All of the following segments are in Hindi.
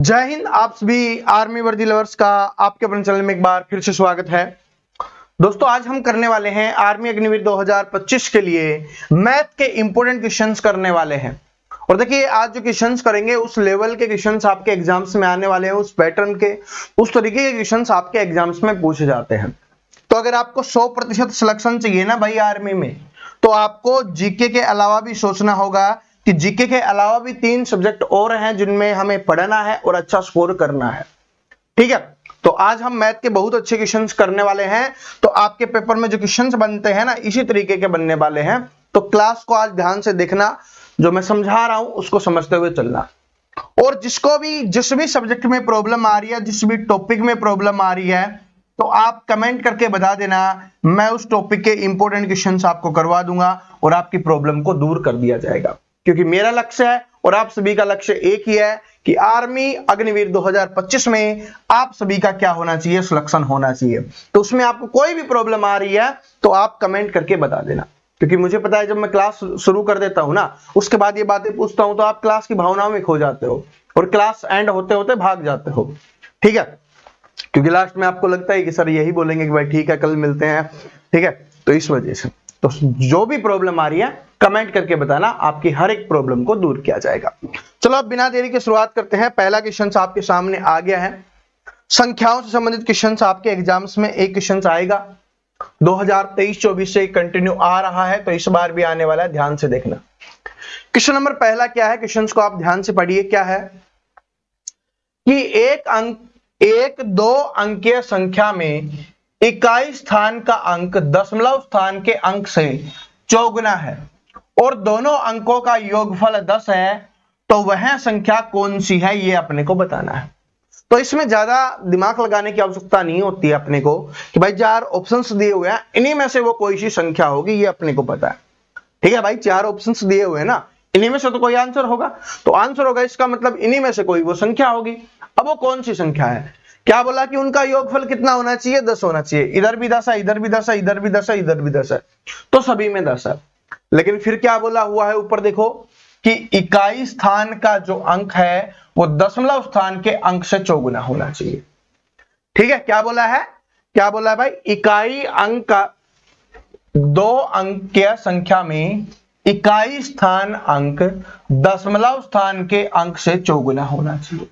जय हिंद। आप सभी आर्मी वर्दी लवर्स का आपके अपने चैनल में एक बार फिर से स्वागत है। दोस्तों, आज हम करने वाले हैं आर्मी अग्निवीर 2025 के लिए मैथ के इंपॉर्टेंट क्वेश्चंस करने वाले हैं। और देखिए, आज जो क्वेश्चंस करेंगे उस लेवल के क्वेश्चंस आपके एग्जाम्स में आने वाले हैं, उस पैटर्न के, उस तरीके के क्वेश्चंस आपके एग्जाम्स में पूछे जाते हैं। तो अगर आपको 100% सिलेक्शन चाहिए ना भाई आर्मी में, तो आपको जीके के अलावा भी सोचना होगा कि जीके के अलावा भी 3 सब्जेक्ट और हैं जिनमें हमें पढ़ना है और अच्छा स्कोर करना है। ठीक है, तो आज हम मैथ के बहुत अच्छे क्वेश्चंस करने वाले हैं। तो आपके पेपर में जो क्वेश्चंस बनते हैं ना, इसी तरीके के बनने वाले हैं। तो क्लास को आज ध्यान से देखना, जो मैं समझा रहा हूं उसको समझते हुए चलना। और जिसको भी जिस भी सब्जेक्ट में प्रॉब्लम आ रही है, जिस भी टॉपिक में प्रॉब्लम आ रही है, तो आप कमेंट करके बता देना। मैं उस टॉपिक के इंपॉर्टेंट क्वेश्चंस आपको करवा दूंगा और आपकी प्रॉब्लम को दूर कर दिया जाएगा। क्योंकि मेरा लक्ष्य है और आप सभी का लक्ष्य एक ही है कि आर्मी अग्निवीर 2025 में आप सभी का क्या होना चाहिए, सिलेक्शन होना चाहिए। तो उसमें आपको कोई भी प्रॉब्लम आ रही है तो आप कमेंट करके बता देना। क्योंकि मुझे पता है, जब मैं क्लास शुरू कर देता हूं ना, उसके बाद ये बातें पूछता हूं तो आप क्लास की भावनाओं में खो जाते हो और क्लास एंड होते होते भाग जाते हो। ठीक है, क्योंकि लास्ट में आपको लगता है कि सर यही बोलेंगे कि भाई ठीक है कल मिलते हैं। ठीक है, तो इस वजह से तो जो भी प्रॉब्लम आ रही है कमेंट करके बताना, आपकी हर एक प्रॉब्लम को दूर किया जाएगा। चलो अब बिना देरी के शुरुआत करते हैं। पहला क्वेश्चन आपके सामने आ गया है। संख्याओं से संबंधित क्वेश्चन आपके एग्जाम्स में एक क्वेश्चन आएगा। 2023-24 से कंटिन्यू आ रहा है, तो इस बार भी आने वाला है, ध्यान से देखना। क्वेश्चन नंबर पहला क्या है, क्वेश्चन को आप ध्यान से पढ़िए। क्या है कि एक दो अंकीय संख्या में इकाई स्थान का अंक दशमलव स्थान के अंक से चौगुना है और दोनों अंकों का योगफल 10 है, तो वह संख्या कौन सी है, ये अपने को बताना है। तो इसमें ज्यादा दिमाग लगाने की आवश्यकता नहीं होती है अपने को कि भाई 4 ऑप्शंस दिए हुए हैं, इन्हीं में से वो कोई सी संख्या होगी, ये अपने को पता है। ठीक है भाई, 4 ऑप्शंस दिए हुए हैं ना, इन्हीं में से तो कोई आंसर होगा, तो आंसर होगा इसका मतलब इन्हीं में से कोई वो संख्या होगी। अब वो कौन सी संख्या है? क्या बोला कि उनका योगफल कितना होना चाहिए? 10 होना चाहिए। इधर भी 10 है, इधर भी 10 है, इधर भी 10 है, इधर भी 10 है, तो सभी में 10 है। लेकिन फिर क्या बोला हुआ है ऊपर देखो कि इकाई स्थान का जो अंक है वो दशमलव स्थान के अंक से चौगुना होना चाहिए। ठीक है, क्या बोला है? क्या बोला है भाई? इकाई अंक का 2 अंकीय संख्या में इकाई स्थान अंक दशमलव स्थान के अंक से चौगुना होना चाहिए।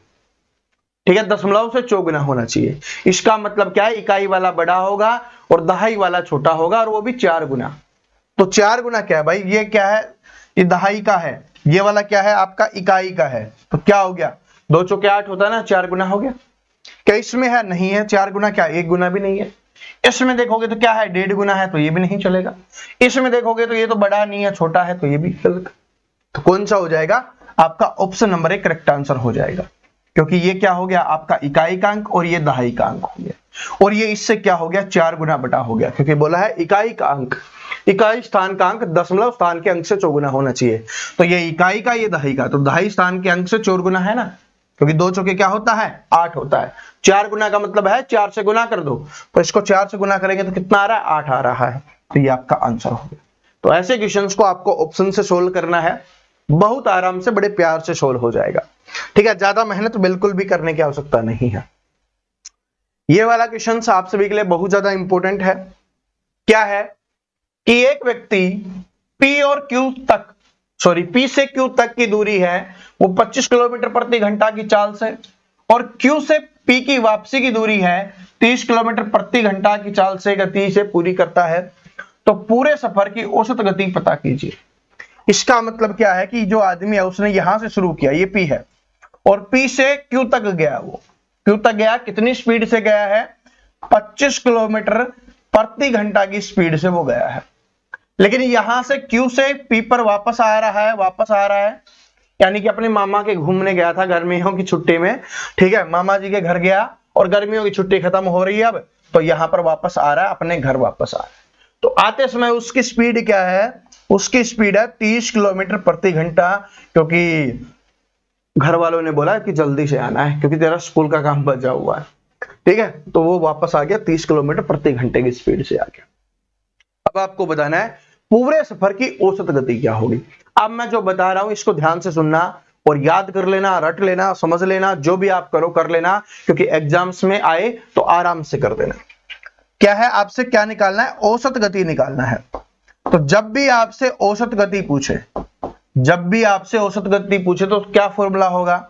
ठीक है, दशमलव से चौगुना होना चाहिए। इसका मतलब क्या है? इकाई वाला बड़ा होगा और दहाई वाला छोटा होगा, और वो भी 4 गुना। तो 4 गुना क्या है भाई? ये क्या है? ये दहाई का है, ये वाला क्या है? आपका इकाई का है। तो क्या हो गया? 2 चौके 8 होता है ना, 4 गुना हो गया। क्या इसमें है? नहीं है 4 गुना। क्या 1 गुना भी नहीं है? इसमें देखोगे तो क्या है? 1.5 गुना है, तो ये भी नहीं चलेगा। इसमें देखोगे तो ये तो बड़ा नहीं है, छोटा है, तो ये भी चलेगा। तो कौन सा हो जाएगा? आपका ऑप्शन नंबर 1 करेक्ट आंसर हो जाएगा। क्योंकि ये क्या हो गया? आपका इकाई का अंक और ये दहाई का अंक हो गया, और ये इससे क्या हो गया? 4 गुना बटा हो गया। क्योंकि बोला है इकाई का अंक, इकाई स्थान का अंक दशमलव स्थान के अंक से चौगुना होना चाहिए। तो ये इकाई का, ये दहाई का, तो दहाई स्थान के अंक से 4 गुना है ना, क्योंकि 2 चौके क्या होता है? 8 होता है। 4 गुना का मतलब है 4 से गुना कर दो, तो इसको 4 से गुना करेंगे तो कितना आ रहा है? 8 आ रहा है। तो ये आपका आंसर हो गया। तो ऐसे क्वेश्चंस को आपको ऑप्शन से सोल्व करना है, बहुत आराम से, बड़े प्यार से सोल्व हो जाएगा। ठीक है, ज्यादा मेहनत बिल्कुल भी करने की आवश्यकता नहीं है। ये वाला क्वेश्चन आप सभी के लिए बहुत ज्यादा इंपॉर्टेंट है। क्या है कि एक व्यक्ति P और Q तक, सॉरी P से Q तक की दूरी है वो 25 किलोमीटर प्रति घंटा की चाल से, और Q से P की वापसी की दूरी है 30 किलोमीटर प्रति घंटा की चाल से गति से पूरी करता है। तो पूरे सफर की औसत गति पता कीजिए। इसका मतलब क्या है कि जो आदमी है उसने यहां से शुरू किया, ये P है, और P से Q तक गया, वो Q तक गया, कितनी स्पीड से गया है? 25 किलोमीटर प्रति घंटा की स्पीड से वो गया है। लेकिन यहां से Q से P पर वापस आ रहा है, यानी कि अपने मामा के घूमने गया था गर्मियों की छुट्टी में। ठीक है, मामा जी के घर गया और गर्मियों की छुट्टी खत्म हो रही है अब, तो यहां पर वापस आ रहा है, अपने घर वापस आ रहा है। तो आते समय उसकी स्पीड क्या है? उसकी स्पीड है 30 किलोमीटर प्रति घंटा, क्योंकि घर वालों ने बोला कि जल्दी से आना है क्योंकि तेरा स्कूल का काम बचा हुआ है। ठीक है, तो वो वापस आ गया, 30 किलोमीटर प्रति घंटे की स्पीड से आ गया। अब आपको बताना है पूरे सफर की औसत गति क्या होगी। अब मैं जो बता रहा हूं इसको ध्यान से सुनना, और याद कर लेना, रट लेना, समझ लेना, जो भी आप करो कर लेना, क्योंकि एग्जाम्स में आए तो आराम से कर देना। क्या है, आपसे क्या निकालना है, औसत गति निकालना है। तो जब भी आपसे औसत गति पूछे, जब भी आपसे औसत गति पूछे तो क्या फॉर्मूला होगा,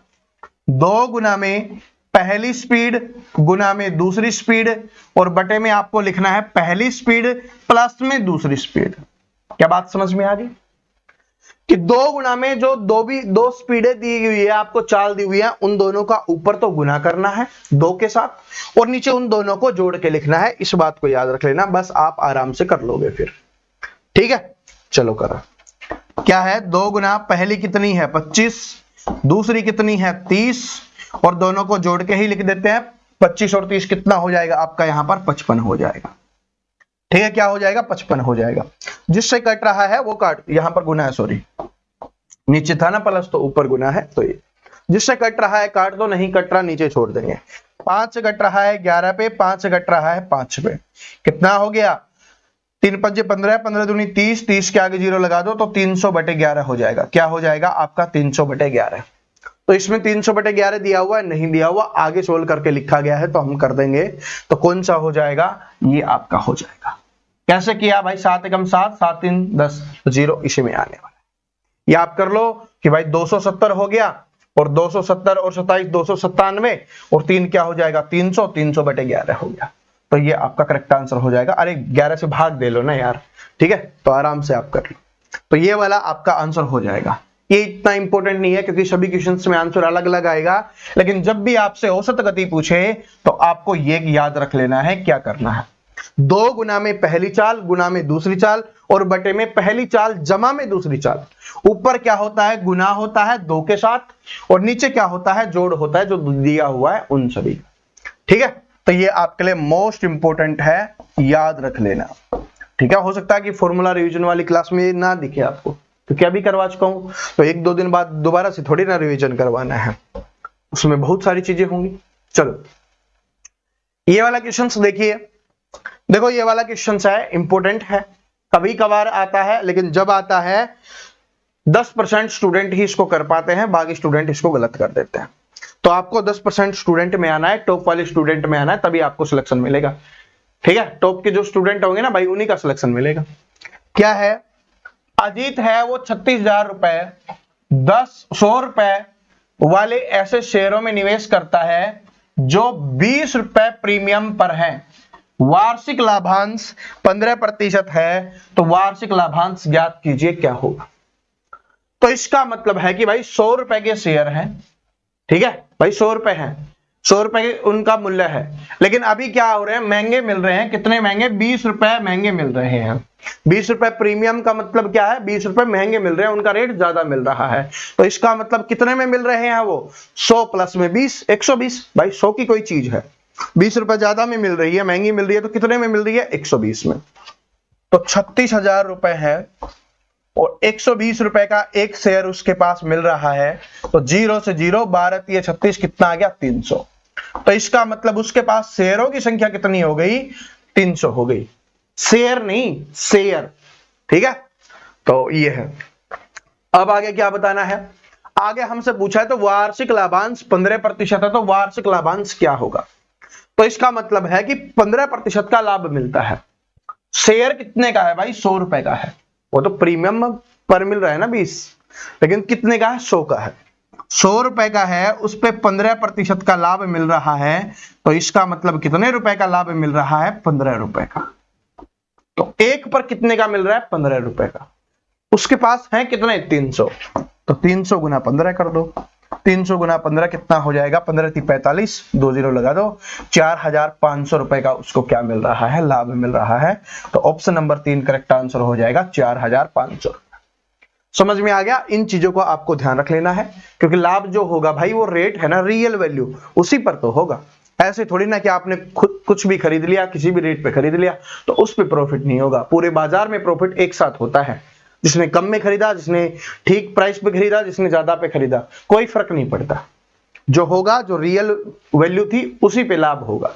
2 गुना में पहली स्पीड गुना में दूसरी स्पीड, और बटे में आपको लिखना है पहली स्पीड प्लस में दूसरी स्पीड। क्या बात समझ में आ गई कि 2 गुना में जो दो स्पीडें दी हुई है, आपको चाल दी हुई है, उन दोनों का ऊपर तो गुना करना है 2 के साथ, और नीचे उन दोनों को जोड़ के लिखना है। इस बात को याद रख लेना, बस आप आराम से कर लोगे फिर। ठीक है, चलो करो। क्या है, 2 गुना पहली कितनी है 25, दूसरी कितनी है 30, और दोनों को जोड़ के ही लिख देते हैं। 25 और 30 कितना हो जाएगा आपका, यहां पर 55 हो जाएगा। ठीक है, क्या हो जाएगा, 55 हो जाएगा। जिससे कट रहा है वो काट, यहां पर गुना है, सॉरी नीचे था ना प्लस, तो ऊपर गुना है, तो ये जिससे कट रहा है काट दो, नहीं कट रहा नीचे छोड़ देंगे। 5 कट रहा है 11 पे, 5 कट रहा है 5 पे, कितना हो गया, 3 पंजे 15, 15 दूनी 30, 30 के आगे 0 लगा दो तो 300/11 हो जाएगा। क्या हो जाएगा आपका 300/11। तो इसमें 300/11 दिया हुआ है, नहीं दिया हुआ, आगे सोल्व करके लिखा गया है तो हम कर देंगे। तो कौन सा हो जाएगा, ये आपका हो जाएगा। कैसे किया भाई, 7 एकम 7, 7 3 10, 0 इसी में आने वाला है। ये आप कर लो कि भाई 270 हो गया, और 270 और 27 297, और 3 क्या हो जाएगा 300, 300/11 हो गया। तो ये आपका करेक्ट आंसर हो जाएगा। अरे 11 से भाग दे लो ना यार, ठीक है, तो आराम से आप कर लो। तो ये वाला आपका आंसर हो जाएगा। ये इतना इंपॉर्टेंट नहीं है क्योंकि सभी क्वेश्चंस में आंसर अलग अलग आएगा, लेकिन जब भी आपसे औसत गति पूछे तो आपको ये याद रख लेना है क्या करना है। 2 गुना में पहली चाल, गुना में दूसरी चाल, और बटे में पहली चाल जमा में दूसरी चाल। ऊपर क्या होता है, गुना होता है 2 के साथ, और नीचे क्या होता है, जोड़ होता है जो दिया हुआ है उन सभी का। ठीक है, तो ये आपके लिए मोस्ट इंपॉर्टेंट है, याद रख लेना। ठीक है, हो सकता है कि फॉर्मूला रिवीजन वाली क्लास में ना दिखे आपको, क्योंकि अभी करवा चुका हूं, तो 1-2 दिन बाद दोबारा से थोड़ी ना रिवीजन करवाना है, उसमें बहुत सारी चीजें होंगी। चलो ये वाला क्वेश्चन देखिए, देखो ये वाला क्वेश्चन है, इंपॉर्टेंट है, कभी कभार आता है, लेकिन जब आता है 10% स्टूडेंट ही इसको कर पाते हैं, बाकी स्टूडेंट इसको गलत कर देते हैं। तो आपको 10% स्टूडेंट में आना है, टॉप वाले स्टूडेंट में आना है, तभी आपको सिलेक्शन मिलेगा। ठीक है, टॉप के जो स्टूडेंट होंगे ना भाई, उन्हीं का सिलेक्शन मिलेगा। क्या है, अजीत है वो 36,000 रुपए 100 रुपए वाले ऐसे शेयरों में निवेश करता है जो 20 रुपए प्रीमियम पर है, वार्षिक लाभांश 15% है, तो वार्षिक लाभांश ज्ञात कीजिए क्या होगा। तो इसका मतलब है कि भाई 100 रुपए के शेयर हैं, ठीक है भाई 100 रुपए हैं, 100 रुपए उनका मूल्य है, लेकिन अभी क्या हो रहे हैं, महंगे मिल रहे हैं। कितने महंगे, 20 रुपए महंगे मिल रहे हैं। 20 रुपए प्रीमियम का मतलब क्या है, 20 रुपए महंगे मिल रहे हैं, उनका रेट ज्यादा मिल रहा है। तो इसका मतलब कितने में मिल रहे हैं वो, 100 प्लस में 20, 120। भाई 100 की कोई चीज है, 20 रुपए ज्यादा में मिल रही है, महंगी मिल रही है, तो कितने में मिल रही है, 120 में। तो 36,000 रुपए है, और 120 रुपए का एक शेयर उसके पास मिल रहा है, तो 0 से 0, 12 3 36, कितना आ गया 300। तो इसका मतलब उसके पास शेयरों की संख्या कितनी हो गई, 300 हो गई, शेयर नहीं शेयर। ठीक है, तो ये है। अब आगे क्या बताना है, आगे हमसे पूछा है तो वार्षिक लाभांश 15% है, तो वार्षिक लाभांश क्या होगा। तो इसका मतलब है कि 15% का लाभ मिलता है। शेयर कितने का है भाई, 100 रुपए का है, वो तो प्रीमियम पर मिल रहा है ना 20, लेकिन कितने का है, 100 का है, 100 रुपए का है, उस पे 15% का लाभ मिल रहा है। तो इसका मतलब कितने रुपए का लाभ मिल रहा है, 15 रुपए का। तो एक पर कितने का मिल रहा है, 15 रुपए का। उसके पास है कितने, 300, तो 300 गुना 15 कर दो, 300 गुना 15 कितना हो जाएगा, 15 3 45, 2 0 लगा दो, 4,500 रुपए का उसको क्या मिल रहा है, लाभ मिल रहा है। तो ऑप्शन नंबर 3 करेक्ट आंसर हो जाएगा 4,500। समझ में आ गया, इन चीजों को आपको ध्यान रख लेना है, क्योंकि लाभ जो होगा भाई वो रेट है ना, रियल वैल्यू उसी पर तो होगा। ऐसे थोड़ी ना कि आपने खुद कुछ भी खरीद लिया, किसी भी रेट पे खरीद लिया तो उस पे प्रॉफिट नहीं होगा। पूरे बाजार में प्रॉफिट एक साथ होता है, जिसने कम में खरीदा, जिसने ठीक प्राइस पे खरीदा, जिसने ज्यादा पे खरीदा, कोई फर्क नहीं पड़ता। जो होगा, जो रियल वैल्यू थी उसी पे लाभ होगा।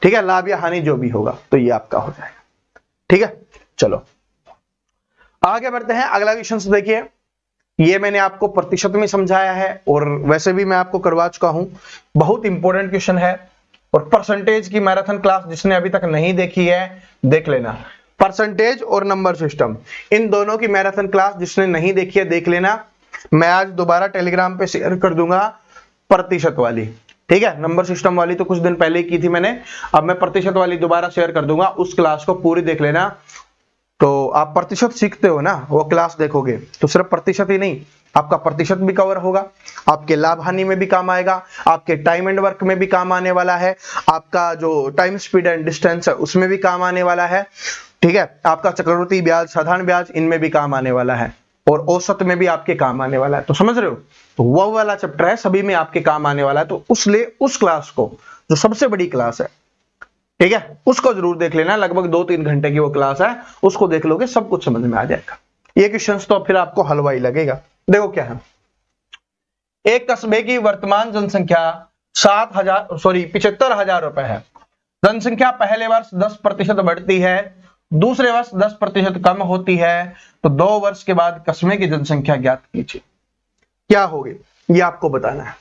ठीक है, लाभ या हानि जो भी होगा, तो ये आपका हो जाएगा। ठीक है, चलो आगे बढ़ते हैं, अगला क्वेश्चन देखिए। ये मैंने आपको प्रतिशत में समझाया है और वैसे भी मैं आपको करवा चुका हूं। बहुत इंपॉर्टेंट क्वेश्चन है और परसेंटेज की मैराथन क्लास जिसने अभी तक नहीं देखी है देख लेना। परसेंटेज और नंबर सिस्टम, इन दोनों की मैराथन क्लास जिसने नहीं देखी है देख लेना। मैं आज दोबारा टेलीग्राम पे शेयर कर दूंगा प्रतिशत वाली, ठीक है। नंबर सिस्टम वाली तो कुछ दिन पहले की थी मैंने, अब मैं प्रतिशत वाली दोबारा शेयर कर दूंगा, उस क्लास को पूरी देख लेना। तो आप प्रतिशत सीखते हो ना, वो क्लास देखोगे तो सिर्फ प्रतिशत ही नहीं, आपका प्रतिशत भी कवर होगा, आपके लाभ हानि में भी काम आएगा, आपके टाइम एंड वर्क में भी काम आने वाला है, आपका जो टाइम स्पीड एंड डिस्टेंस है उसमें भी काम आने वाला है, ठीक है। आपका चक्रवृद्धि ब्याज, साधारण ब्याज, इनमें भी काम आने वाला है और औसत में भी आपके काम आने वाला है। तो समझ रहे हो, तो वो वाला चैप्टर है, सभी में आपके काम आने वाला है। तो उस क्लास को, जो सबसे बड़ी क्लास है, ठीक है, उसको जरूर देख लेना। लगभग 2-3 घंटे की वो क्लास है, उसको देख लोगे सब कुछ समझ में आ जाएगा। ये क्वेश्चंस तो फिर आपको हलवा ही लगेगा। देखो क्या है, एक कस्बे की वर्तमान जनसंख्या 75,000 रुपए है। जनसंख्या पहले वर्ष 10% बढ़ती है, दूसरे वर्ष 10% कम होती है, तो 2 वर्ष के बाद कस्बे की जनसंख्या ज्ञात कीजिए। क्या होगी ये आपको बताना है।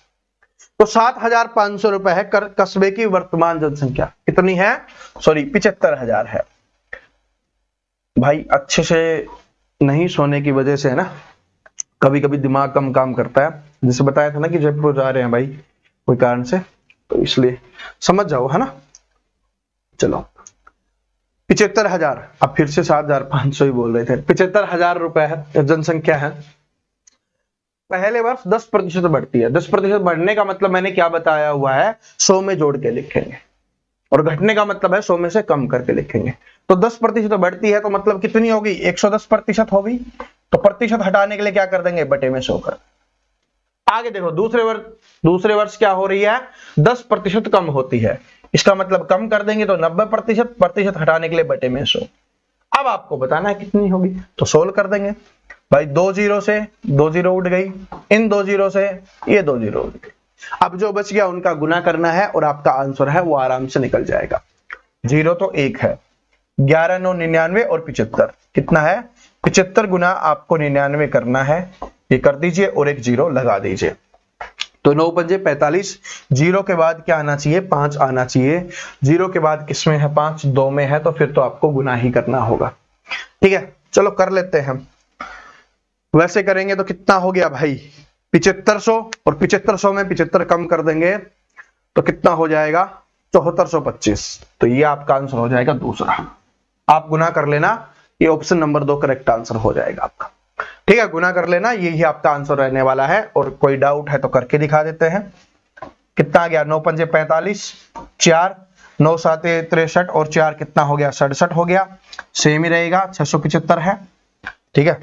तो 7,500 रुपए है कस्बे की वर्तमान जनसंख्या। कितनी है? 75,000 है। भाई अच्छे से नहीं सोने की वजह से है ना, कभी कभी दिमाग कम काम करता है। जैसे बताया था ना कि जयपुर जा रहे हैं भाई कोई कारण से, तो इसलिए समझ जाओ, है ना। चलो 75,000, अब फिर से 7,500 ही बोल रहे थे। 75,000 रुपए है जनसंख्या है। पहले वर्ष 10% बढ़ती है। 10% बढ़ने का मतलब मैंने क्या बताया हुआ है, 100 में जोड़ के लिखेंगे, और घटने का मतलब है 100 में से कम करके लिखेंगे। तो 10% बढ़ती है तो मतलब कितनी होगी, 110% होगी। तो प्रतिशत हटाने के लिए क्या कर देंगे, बटे में 100 कर। आगे देखो दूसरे वर्ष क्या हो रही है, 10% कम होती है, इसका मतलब कम कर देंगे तो 90%, प्रतिशत हटाने के लिए बटे में 100। अब आपको बताना है कितनी होगी, तो सोल्व कर देंगे भाई। 2 जीरो से 2 जीरो उठ गई, इन 2 जीरो से ये 2 जीरो उठ गई। अब जो बच गया उनका गुना करना है और आपका आंसर है वो आराम से निकल जाएगा। जीरो तो 1 है, 11, 9, 99 और 75 कितना है, 75 गुना आपको 99 करना है। ये कर दीजिए और एक जीरो लगा दीजिए। तो 9 पंजे 45, जीरो के बाद क्या आना चाहिए, 5 आना चाहिए। जीरो के बाद किसमें है, 5 2 में है, तो फिर तो आपको गुना ही करना होगा। ठीक है, चलो कर लेते हैं। वैसे करेंगे तो कितना हो गया भाई, 7500, और 7500 में 75 कम कर देंगे तो कितना हो जाएगा, 7425। तो ये आपका आंसर हो जाएगा दूसरा। आप गुना कर लेना, ये ऑप्शन नंबर 2 करेक्ट आंसर हो जाएगा आपका। ठीक है, गुना कर लेना, यही आपका आंसर रहने वाला है। और कोई डाउट है तो करके दिखा देते हैं। कितना आ गया, 9 पंजे 45, 4, 9 साते 63 और 4 कितना हो गया, 67 हो गया। सेम ही रहेगा, 675 है। ठीक है,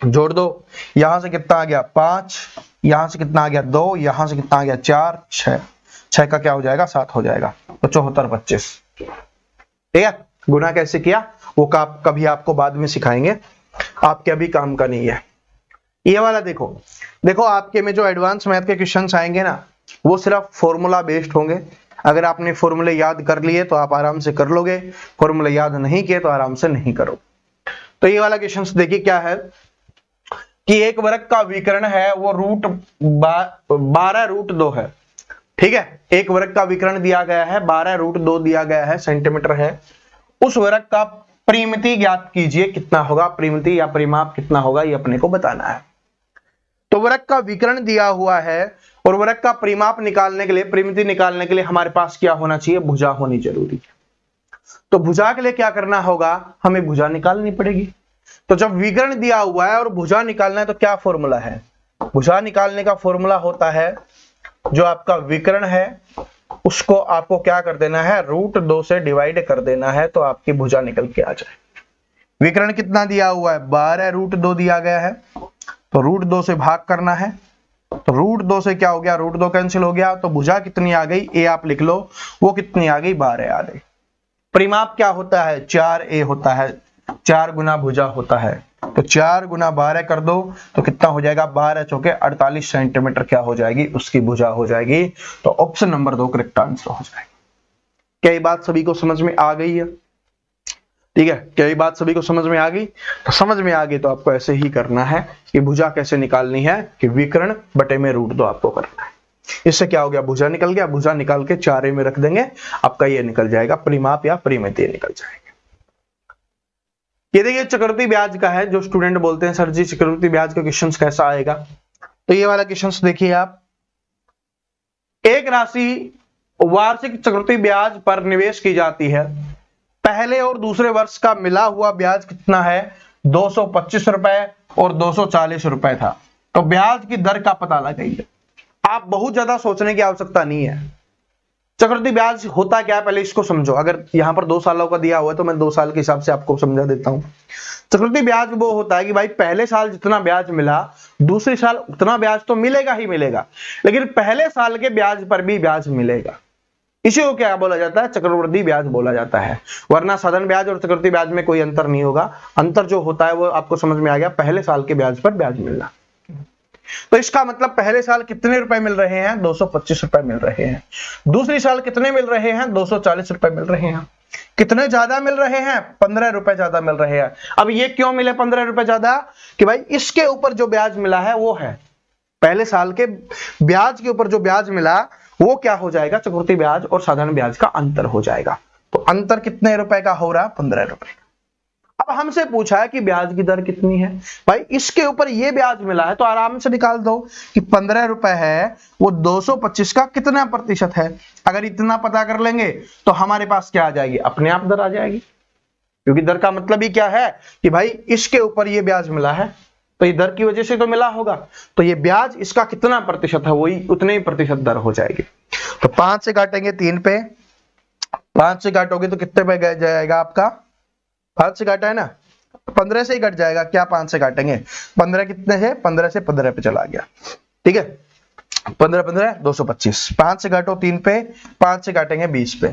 जोड़ दो, यहां से कितना आ गया 5, यहां से कितना आ गया 2, यहां से कितना आ गया 4, 6 का क्या हो जाएगा 7 हो जाएगा। तो 7425। ठीक है, गुना कैसे किया वो कभी आपको बाद में सिखाएंगे, आपके अभी काम का नहीं है। ये वाला देखो आपके में जो एडवांस मैथ के क्वेश्चंस आएंगे ना, वो सिर्फ फॉर्मूला बेस्ड होंगे। अगर आपने फॉर्मूले याद कर लिए तो आप आराम से कर लोगे, फॉर्मूले याद नहीं किए तो आराम से नहीं करो। तो ये वाला क्वेश्चंस देखिए क्या है कि एक वर्ग का विकर्ण है वो √12 है। ठीक है, एक वर्ग का विकर्ण दिया गया है, 12√2 दिया गया है, सेंटीमीटर है। उस वर्ग का परिमिति ज्ञात कीजिए, कितना होगा, परिमिति या परिमाप कितना होगा, ये अपने को बताना है। तो वर्ग का विकर्ण दिया हुआ है और वर्ग का परिमाप निकालने के लिए, परिमिति निकालने के लिए हमारे पास क्या होना चाहिए, भुजा होनी जरूरी है। तो भुजा के लिए क्या करना होगा, हमें भुजा निकालनी पड़ेगी। तो जब विकर्ण दिया हुआ है और भुजा निकालना है तो क्या फॉर्मूला है, भुजा निकालने का फॉर्मूला होता है, जो आपका विकर्ण है उसको आपको क्या कर देना है, √2 से डिवाइड कर देना है, तो आपकी भुजा निकल के आ जाए। विकर्ण कितना दिया हुआ है, 12√2 दिया गया है, तो √2 से भाग करना है। तो √2 से क्या हो गया, √2 कैंसिल हो गया, तो भुजा कितनी आ गई, ए आप लिख लो, वो कितनी आ गई, 12 आ गई। परिमाप क्या होता है, 4a होता है, 4 गुना भुजा होता है। तो 4 गुना 12 कर दो तो कितना हो जाएगा, 12 चौके 48 सेंटीमीटर क्या हो जाएगी, उसकी भुजा हो जाएगी। तो ऑप्शन नंबर 2 करेक्ट आंसर हो जाएगा। क्या ये बात सभी को समझ में आ गई है? ठीक है, क्या ये बात सभी को समझ में आ गई? तो समझ में आ गई तो आपको ऐसे ही करना है कि भुजा कैसे निकालनी है कि विकर्ण बटे में रूट 2 आपको करना है। इससे क्या हो गया, भुजा निकल गया, भुजा निकाल के चारे में रख देंगे, आपका ये निकल जाएगा परिमाप या परिमितीय निकल जाएगा। ये देखिए चक्रवृद्धि ब्याज का है। जो स्टूडेंट बोलते हैं सर जी चक्रवृद्धि ब्याज का क्वेश्चन कैसा आएगा, तो ये वाला क्वेश्चन देखिए आप, एक राशि वार्षिक चक्रवृद्धि ब्याज पर निवेश की जाती है, पहले और दूसरे वर्ष का मिला हुआ ब्याज कितना है, 225 रुपए और 240 रुपए था। तो ब्याज की दर का पता लगाइए। आप बहुत ज्यादा सोचने की आवश्यकता नहीं है। चक्रवृद्धि ब्याज होता क्या है पहले इसको समझो। अगर यहां पर 2 सालों का दिया हुआ है तो मैं 2 साल के हिसाब से आपको समझा देता हूं। चक्रवृद्धि ब्याज वो होता है कि भाई पहले साल जितना ब्याज मिला दूसरे साल उतना ब्याज तो मिलेगा ही मिलेगा, लेकिन पहले साल के ब्याज पर भी ब्याज मिलेगा। इसी को क्या बोला जाता है, चक्रवृद्धि ब्याज बोला जाता है। वरना साधारण ब्याज और चक्रवृद्धि ब्याज में कोई अंतर नहीं होगा। अंतर जो होता है वो आपको समझ में आ गया, पहले साल के ब्याज पर ब्याज मिलना। तो इसका मतलब पहले साल कितने रुपए मिल रहे हैं, 225 रुपए मिल रहे हैं। दूसरी साल कितने मिल रहे हैं, 240 रुपए मिल रहे हैं। कितने ज्यादा मिल रहे हैं, 15 रुपए ज्यादा मिल रहे हैं। अब ये क्यों मिले 15 रुपए ज्यादा, कि भाई इसके ऊपर जो ब्याज मिला है वो है पहले साल के ब्याज के ऊपर जो ब्याज मिला वो क्या हो जाएगा, चक्रवृद्धि ब्याज और साधारण ब्याज का अंतर हो जाएगा। तो अंतर कितने रुपए का हो रहा, 15 रुपए। अब हमसे पूछा है कि ब्याज की दर कितनी है, भाई इसके ऊपर ये ब्याज मिला है तो आराम से निकाल दो कि 15 रुपए है वो 225 का कितना प्रतिशत है। अगर इतना पता कर लेंगे तो हमारे पास क्या आ जाएगी, अपने आप दर आ जाएगी। क्योंकि दर का मतलब ही क्या है कि भाई इसके ऊपर ये ब्याज मिला है तो ये दर की वजह से तो मिला होगा, तो ये ब्याज इसका कितना प्रतिशत है वही उतने ही प्रतिशत दर हो जाएगी। तो 5 से काटेंगे 3 पे, 5 से काटोगे तो कितने पे जाएगा आपका, 5 से काटा है ना, 15 से ही कट जाएगा। क्या 5 से काटेंगे, 15 कितने से, 15 से 15 पे चला गया। ठीक है, 15 15 225। 5 से काटो 3 पे, 5 से काटेंगे 20 पे,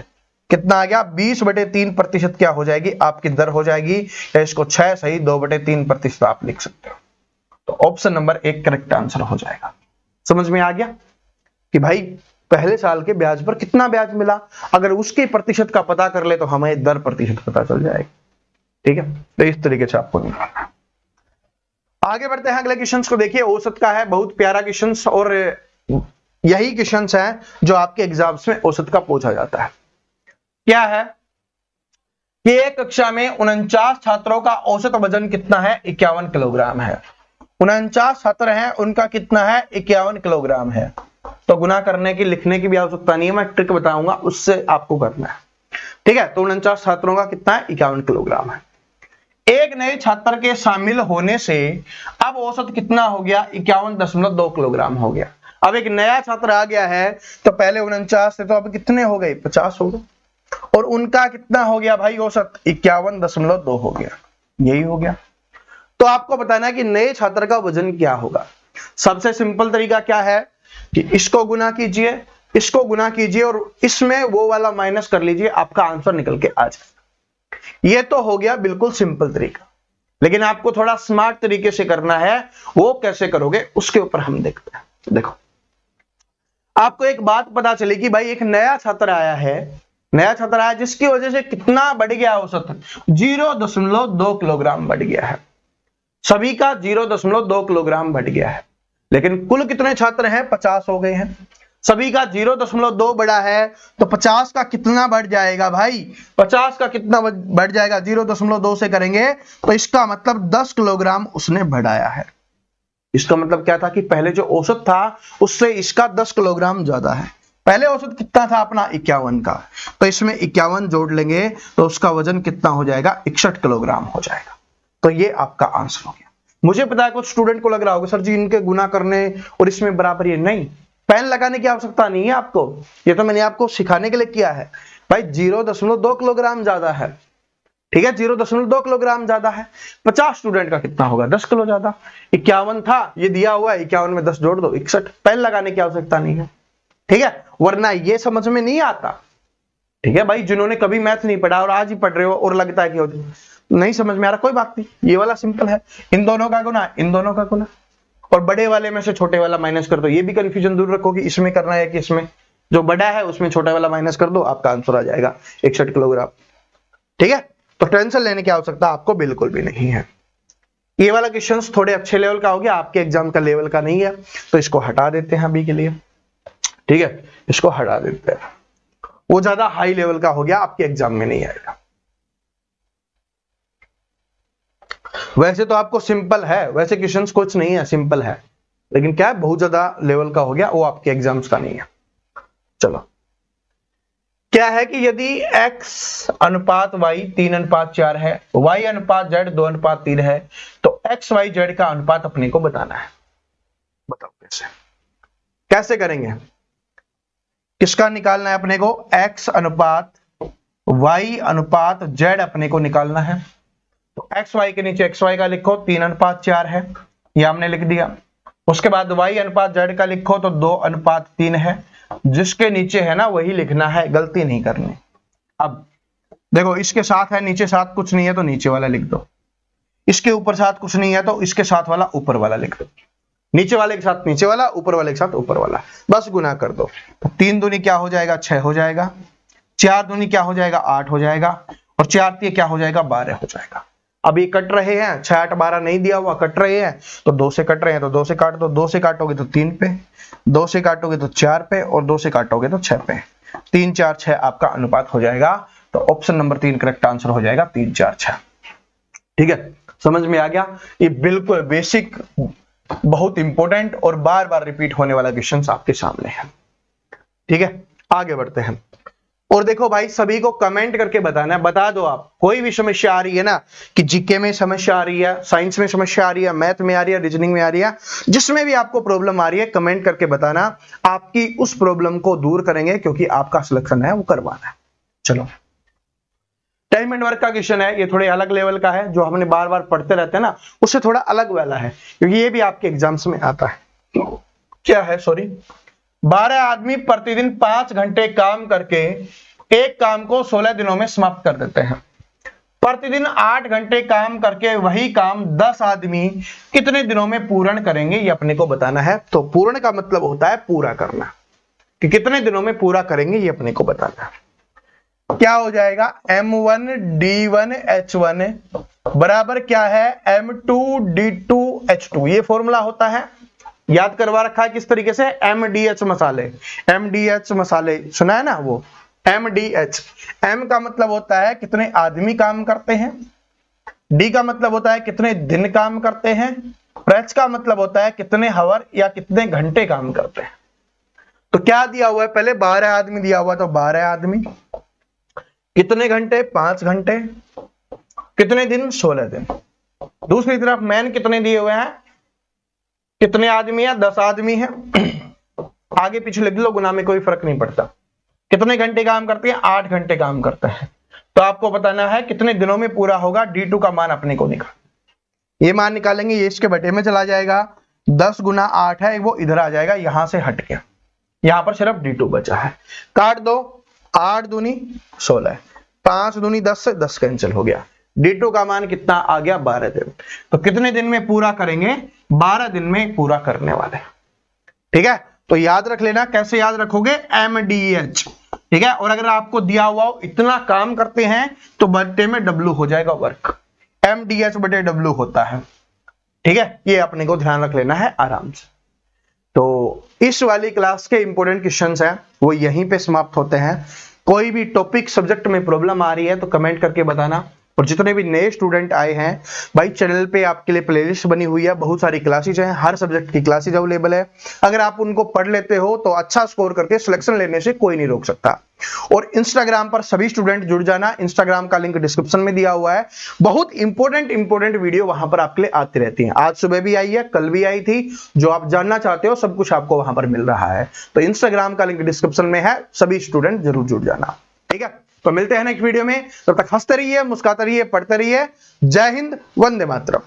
कितना आ गया, 20/3 प्रतिशत क्या हो जाएगी, आपकी दर हो जाएगी। या इसको 6 सही 2/3 प्रतिशत आप लिख सकते हो। तो ऑप्शन नंबर 1 करेक्ट आंसर हो जाएगा। समझ में आ गया कि भाई पहले साल के ब्याज पर कितना ब्याज मिला, अगर उसके प्रतिशत का पता कर ले तो हमें दर प्रतिशत पता चल जाएगा। ठीक है, तो इस तरीके से आपको निकालना। आगे बढ़ते हैं अगले क्वेश्चन को। देखिए औसत का है, बहुत प्यारा क्वेश्चन और यही क्वेश्चन है जो आपके एग्जाम्स में औसत का पूछा जाता है। क्या है कि एक कक्षा में 49 छात्रों का औसत वजन कितना है, 51 किलोग्राम है। 49 छात्र हैं, उनका कितना है, 51 किलोग्राम है। तो गुना करने की लिखने की भी आवश्यकता नहीं है, मैं ट्रिक बताऊंगा उससे आपको करना है। ठीक है, तो 49 छात्रों का कितना है, 51 किलोग्राम है। एक नए छात्र के शामिल होने से अब औसत कितना हो गया, 51.2 किलोग्राम हो गया। अब एक नया छात्र आ गया है तो पहले 49 थे तो अब कितने हो गए, 50 हो गए। और उनका कितना हो गया भाई औसत, 51.2 हो गया, यही हो गया। तो आपको बताना है कि नए छात्र का वजन क्या होगा। सबसे सिंपल तरीका क्या है कि इसको गुना कीजिए, इसको गुना कीजिए और इसमें वो वाला माइनस कर लीजिए, आपका आंसर निकल के आ जाएगा। ये तो हो गया बिल्कुल सिंपल तरीका, लेकिन आपको थोड़ा स्मार्ट तरीके से करना है। वो कैसे करोगे उसके ऊपर हम देखते हैं। देखो आपको एक बात पता चली कि भाई एक नया छात्र आया है, नया छात्र आया जिसकी वजह से कितना बढ़ गया औसत, 0.2 किलोग्राम बढ़ गया है। सभी का 0.2 किलोग्राम बढ़ गया है, लेकिन कुल कितने छात्र हैं, 50 हो गए हैं। सभी का 0.2 बढ़ा है तो 50 का कितना बढ़ जाएगा भाई, 50 का कितना बढ़ जाएगा, 0.2 से करेंगे तो इसका मतलब 10 किलोग्राम उसने बढ़ाया है। इसका मतलब क्या था कि पहले जो औसत था उससे इसका 10 किलोग्राम ज्यादा है। पहले औसत कितना था अपना, 51 का, तो इसमें 51 जोड़ लेंगे तो उसका वजन कितना हो जाएगा, 61 किलोग्राम हो जाएगा। तो ये आपका आंसर हो गया। मुझे पता है कुछ स्टूडेंट को लग रहा होगा सर जी इनके गुना करने और इसमें बराबर, ये नहीं, पेन लगाने की आवश्यकता नहीं है आपको, ये तो मैंने आपको सिखाने के लिए किया है। भाई 0.2 किलोग्राम ज्यादा है, ठीक है, 0.2 किलोग्राम ज्यादा है। 50 स्टूडेंट का कितना होगा, 10 किलो ज्यादा। 51 था, ये दिया हुआ है, 51 में 10 जोड़ दो, 61। पेन लगाने की आवश्यकता नहीं है, ठीक है, वरना ये समझ में नहीं आता। ठीक है भाई, जिन्होंने कभी मैथ नहीं पढ़ा और आज ही पढ़ रहे हो और लगता है कि नहीं समझ में आ रहा, कोई बात नहीं, ये वाला सिंपल है। इन दोनों का गुना, इन दोनों का गुना, और बड़े वाले में से छोटे वाला माइनस कर दो। ये भी कंफ्यूजन दूर रखो कि इसमें करना है कि इसमें, जो बड़ा है उसमें छोटा वाला माइनस कर दो, आपका आंसर आ जाएगा 61 किलोग्राम। ठीक है, तो टेंशन लेने की आवश्यकता आपको बिल्कुल भी नहीं है। ये वाला क्वेश्चंस थोड़े अच्छे लेवल का हो गया, आपके एग्जाम का लेवल का नहीं है, तो इसको हटा देते हैं अभी के लिए। ठीक है, इसको हटा देते हैं, वो ज्यादा हाई लेवल का हो गया, आपके एग्जाम में नहीं आएगा। वैसे तो आपको सिंपल है, वैसे क्वेश्चंस कुछ नहीं है, सिंपल है, लेकिन क्या है बहुत ज्यादा लेवल का हो गया, वो आपके एग्जाम्स का नहीं है। चलो, क्या है कि यदि x अनुपात y 3:4 है, y अनुपात z 2:3 है, तो x y z का अनुपात अपने को बताना है। बताओ कैसे, कैसे करेंगे? किसका निकालना है अपने को? x अनुपात y अनुपात z अपने को निकालना है। तो x y के नीचे x y का लिखो, 3:4 है, ये हमने लिख दिया। उसके बाद y अनुपात z का लिखो तो 2:3 है, जिसके नीचे है ना वही लिखना है, गलती नहीं करनी। अब देखो, इसके साथ है, नीचे साथ कुछ नहीं है तो नीचे वाला लिख दो, इसके ऊपर साथ कुछ नहीं है तो इसके साथ वाला ऊपर वाला लिख दो, नीचे वाले के साथ नीचे वाला, ऊपर वाले के साथ ऊपर वाला, बस गुना कर दो। तो 3 दूनी क्या हो जाएगा? 6 हो जाएगा, 4 दूनी क्या हो जाएगा? 8 हो जाएगा, और 4 तीय क्या हो जाएगा? 12 हो जाएगा। अब ये कट रहे हैं, 6 8 12 नहीं दिया हुआ, कट रहे हैं, तो 2 से कट रहे हैं तो 2 से काट दो, 2 से काटोगे तो 3 पे, 2 से काटोगे तो 4 पे, और 2 से काटोगे तो 6 पे। 3 4 6 आपका अनुपात हो जाएगा, तो ऑप्शन नंबर 3 करेक्ट आंसर हो जाएगा, 3 4 6। ठीक है, समझ में आ गया? ये बिल्कुल बेसिक, बहुत इंपॉर्टेंट और बार बार रिपीट होने वाला क्वेश्चन आपके सामने है। ठीक है, आगे बढ़ते हैं। और देखो भाई, सभी को कमेंट करके बताना है, बता दो आप, कोई भी समस्या आ रही है ना, कि जीके में समस्या आ रही है, साइंस में समस्या आ रही है, मैथ में आ रही है, रीजनिंग में आ रही है, जिसमें भी आपको प्रॉब्लम आ रही है, कमेंट करके बताना, आपकी उस प्रॉब्लम को दूर करेंगे, क्योंकि आपका सिलेक्शन है वो करवाना है। चलो, टाइम एंड वर्क का क्वेश्चन है, ये थोड़े अलग लेवल का है, जो हमने बार बार पढ़ते रहते हैं ना, उससे थोड़ा अलग वाला है, क्योंकि ये भी आपके एग्जाम्स में आता है। क्या है? सॉरी, 12 आदमी प्रतिदिन 5 घंटे काम करके एक काम को 16 दिनों में समाप्त कर देते हैं। प्रतिदिन 8 घंटे काम करके वही काम 10 आदमी कितने दिनों में पूर्ण करेंगे, ये अपने को बताना है। तो पूर्ण का मतलब होता है पूरा करना, कि कितने दिनों में पूरा करेंगे, ये अपने को बताना है। क्या हो जाएगा? M1 D1 H1 बराबर क्या है? M2 D2 H2। ये फॉर्मूला होता है, याद करवा रखा है किस तरीके से? MDH मसाले, MDH मसाले सुना है ना, वो MDH। M का मतलब होता है कितने आदमी काम करते हैं, D का मतलब होता है कितने दिन काम करते हैं, और H का मतलब होता है कितने हावर या कितने घंटे काम करते हैं। तो क्या दिया हुआ है? पहले 12 आदमी दिया हुआ, तो 12 आदमी, कितने घंटे? 5 घंटे, कितने दिन? 16 दिन। दूसरी तरफ मैन कितने दिए हुए हैं? कितने आदमी है? 10 आदमी है। आगे पीछे लिख लो, गुना में कोई फर्क नहीं पड़ता। कितने घंटे काम करते हैं? 8 घंटे काम करते हैं। तो आपको बताना है कितने दिनों में पूरा होगा। D2 का मान अपने को निकाल, ये मान निकालेंगे, ये इसके बटे में चला जाएगा, 10 गुना 8 है, वो इधर आ जाएगा, यहां से हट गया, यहां पर सिर्फ D2 बचा है। काट दो, 8 दूनी 16, 5 दूनी 10 से 10 कैंसिल हो गया। D2 का मान कितना आ गया? 12 दिन। तो कितने दिन में पूरा करेंगे? 12 दिन में पूरा करने वाले। ठीक है, तो याद रख लेना। कैसे याद रखोगे? MDH। ठीक है, और अगर आपको दिया हुआ हो इतना काम करते हैं तो बटे में W हो जाएगा, वर्क। MDH बटे W होता है। ठीक है, ये अपने को ध्यान रख लेना है आराम से। तो इस वाली क्लास के इंपॉर्टेंट क्वेश्चंस हैं वो यहीं पे समाप्त होते हैं। कोई भी टॉपिक सब्जेक्ट में प्रॉब्लम आ रही है तो कमेंट करके बताना। और जितने भी नए स्टूडेंट आए हैं भाई, चैनल पे आपके लिए प्लेलिस्ट बनी हुई है, बहुत सारी क्लासेज हैं, हर सब्जेक्ट की क्लासेज अवेलेबल है। अगर आप उनको पढ़ लेते हो तो अच्छा स्कोर करके सिलेक्शन लेने से कोई नहीं रोक सकता। और इंस्टाग्राम पर सभी स्टूडेंट जुड़ जाना, इंस्टाग्राम का लिंक डिस्क्रिप्शन में दिया हुआ है। बहुत इंपॉर्टेंट वीडियो वहां पर आपके लिए आती रहती है। आज सुबह भी आई है, कल भी आई थी। जो आप जानना चाहते हो सब कुछ आपको वहां पर मिल रहा है। तो इंस्टाग्राम का लिंक डिस्क्रिप्शन में है, सभी स्टूडेंट जरूर जुड़ जाना। ठीक है, तो मिलते हैं नेक्स्ट वीडियो में। तब तक हंसते रहिए, मुस्कुराते रहिए, पढ़ते रहिए। जय हिंद, वंदे मातरम।